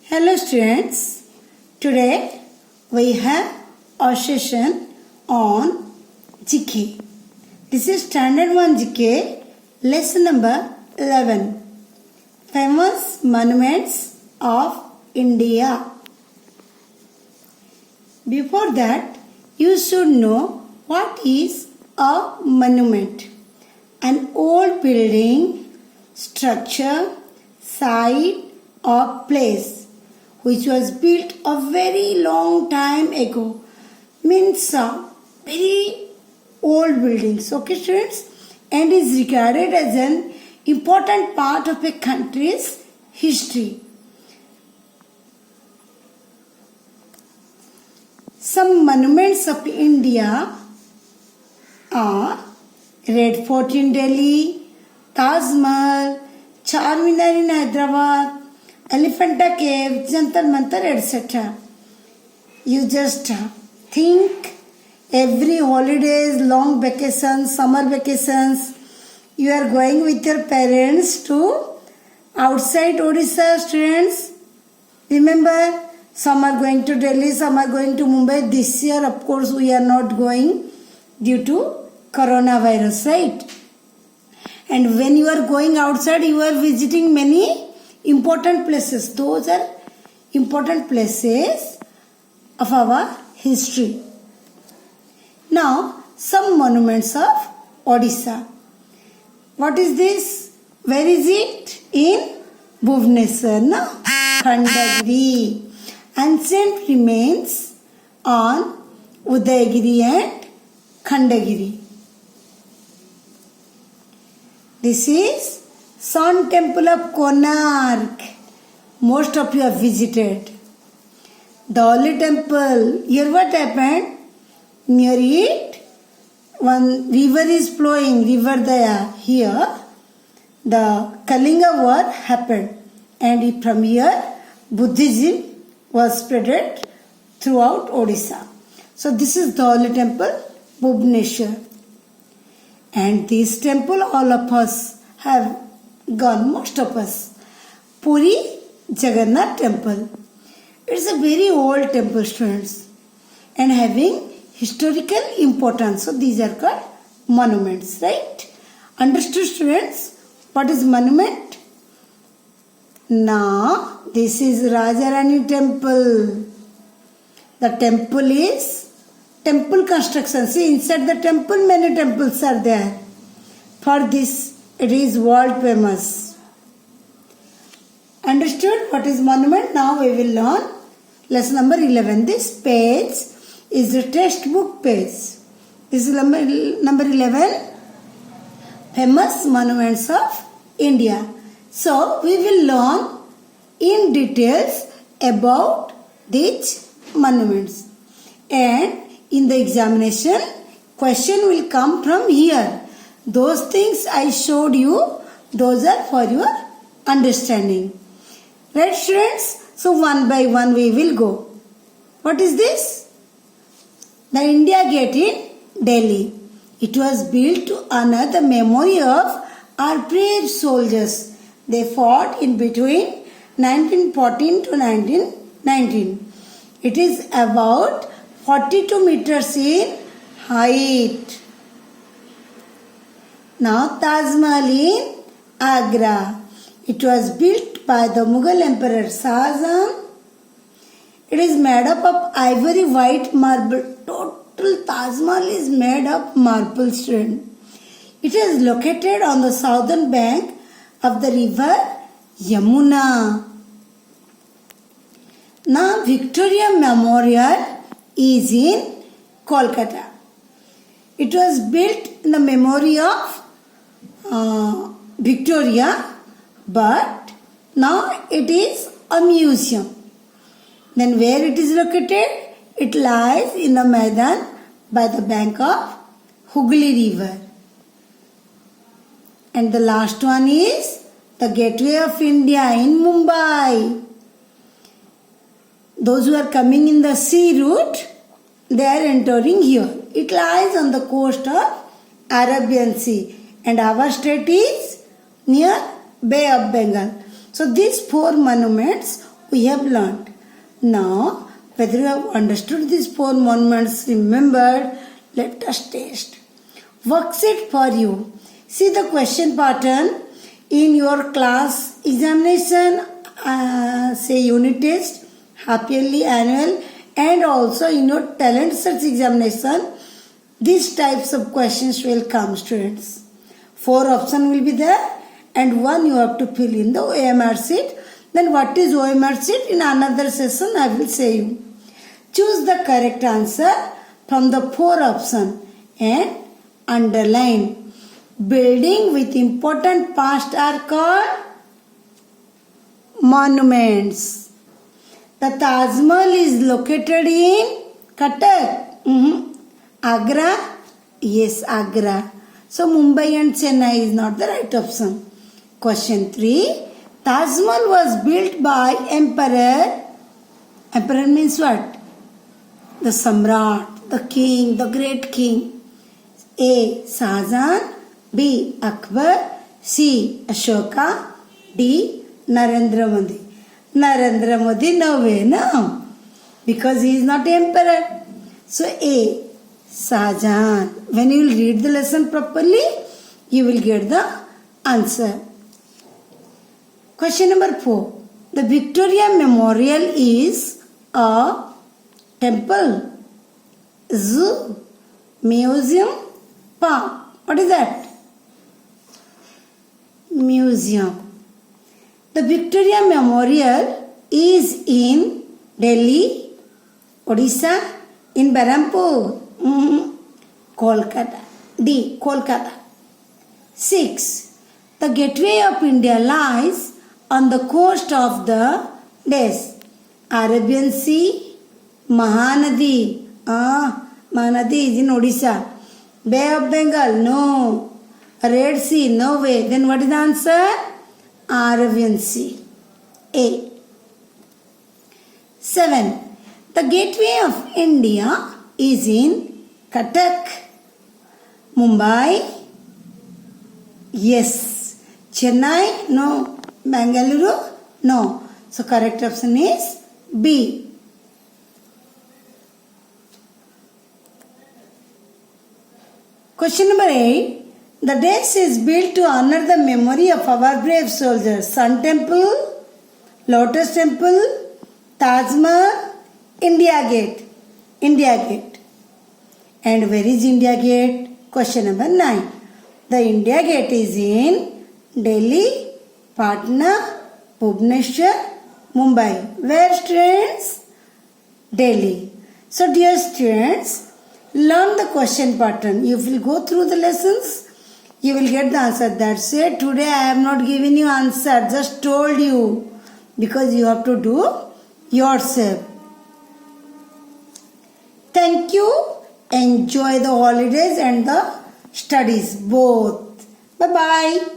Hello students, today we have a session on GK. This is Standard 1 GK, lesson number 11, Famous Monuments of India. Before that, you should know what is a monument. An old building, structure, site or place which was built a very long time ago, means very old buildings, okay students, and is regarded as an important part of a country's history. Some monuments of India are Red Fort in Delhi, Taj Mahal, Charminar in Hyderabad, Elephanta Cave, Jantar Mantar, etc. You just think every holidays, long vacations, summer vacations, you are going with your parents to outside Odisha, students. Remember, some are going to Delhi, some are going to Mumbai. This year, of course, we are not going due to coronavirus, right? And when you are going outside, you are visiting many important places. Those are important places of our history. Now, some monuments of Odisha. What is this? Where is it? In Bhubaneswar, no? Khandagiri. Ancient remains on Udayagiri and Khandagiri. This is Sun Temple of Konark. Most of you have visited. Dhauli Temple. Here what happened? Near it, one river is flowing, River Daya. Here, the Kalinga War happened. And from here, Buddhism was spread throughout Odisha. So this is Dhauli Temple, Bhubaneswar. And this temple, all of us have gone, most of us. Puri Jagannath Temple. It's a very old temple, students, and having historical importance. So these are called monuments, right? Understood, students? What is monument? Now, this is Rajarani Temple. The temple is temple construction. See, inside the temple, many temples are there. For this, it is world famous. Understood what is monument? Now we will learn lesson number 11. This page is the textbook page. This is number 11. Famous monuments of India. So we will learn in details about these monuments. And in the examination, question will come from here. Those things I showed you, those are for your understanding. Right, students? So one by one we will go. What is this? The India Gate in Delhi. It was built to honor the memory of our brave soldiers. They fought in between 1914 to 1919. It is about 42 meters in height. Now Taj Mahal in Agra. It was built by the Mughal Emperor Shah Jahan. It is made up of ivory white marble. Total Taj Mahal is made of marble, student. It is located on the southern bank of the river Yamuna. Now Victoria Memorial is in Kolkata. It was built in the memory of Victoria, but now it is a museum. Then where it is located? It lies in the Maidan by the bank of Hooghly River. And the last one is the Gateway of India in Mumbai. Those who are coming in the sea route, they are entering here. It lies on the coast of Arabian Sea, and our state is near Bay of Bengal. So these four monuments we have learned. Now, whether you have understood these 4 monuments, remembered, let us test. Worksheet for you. See the question pattern in your class examination, say unit test, half yearly, annual, and also in your talent search examination. These types of questions will come, students. 4 options will be there and 1 you have to fill in the OMR sheet. Then what is OMR sheet? In another session I will say you. Choose the correct answer from the 4 options and underline. Building with important past are called monuments. The Taj Mahal is located in Cuttack. Agra? Yes, Agra. So Mumbai and Chennai is not the right option. Question 3. Taj Mahal was built by Emperor. Emperor means what? The Samrat, the king, the great king. A. Shahjahan. B. Akbar. C. Ashoka. D. Narendra Modi. Narendra Modi, no way, no. Because he is not emperor. So A. Shahjahan. When you will read the lesson properly, you will get the answer. Question number 4. The Victoria Memorial is a temple, zoo, museum, park. What is that? Museum. The Victoria Memorial is in Delhi, Odisha, in Berhampur, Kolkata. D. Kolkata. 6. The Gateway of India lies on the coast of the Arabian Sea, Mahanadi. Mahanadi is in Odisha. Bay of Bengal, no. Red Sea, no way. Then what is the answer? Arabian Sea. A. 7. The Gateway of India is in Cuttack, Mumbai. Yes. Chennai? No. Bangalore? No. So correct option is B. Question number 8. The desk is built to honor the memory of our brave soldiers. Sun Temple, Lotus Temple, Taj Mahal, India Gate. India Gate. And where is India Gate? Question number 9. The India Gate is in Delhi, Patna, Bhubaneswar, Mumbai. Where, students? Delhi. So dear students, learn the question pattern. You will go through the lessons. You will get the answer. That's it. Today I have not given you answer. Just told you. Because you have to do yourself. Thank you. Enjoy the holidays and the studies both. Bye-bye.